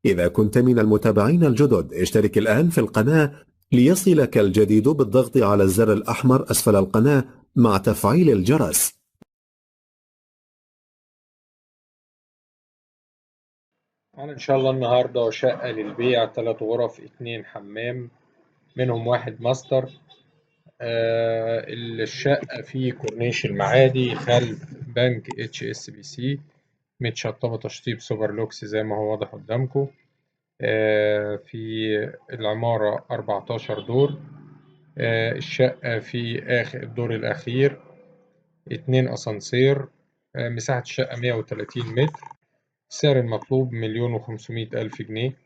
إذا كنت من المتابعين الجدد اشترك الآن في القناة ليصلك الجديد بالضغط على الزر الأحمر أسفل القناة مع تفعيل الجرس. أنا إن شاء الله النهاردة شقة للبيع، 3 غرف 2 حمام منهم 1 ماستر. الشقة في كورنيش المعادي خلف بنك HSBC، متشطبة تشطيب سوبر لوكس زي ما هو واضح قدامكم. في العمارة 14 دور. الشقة في آخر الدور الأخير 2 أسانسير. مساحة الشقة 130 متر. السعر المطلوب 1,500,000 جنيه.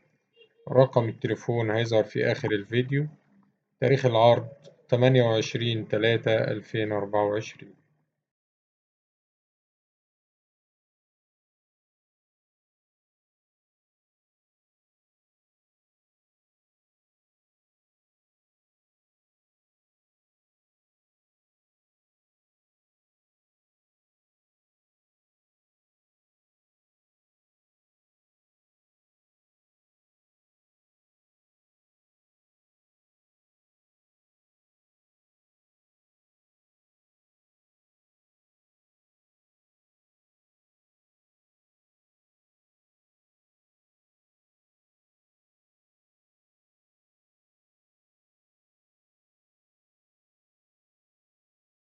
رقم التليفون هيظهر في آخر الفيديو. تاريخ العرض 28/3/2024.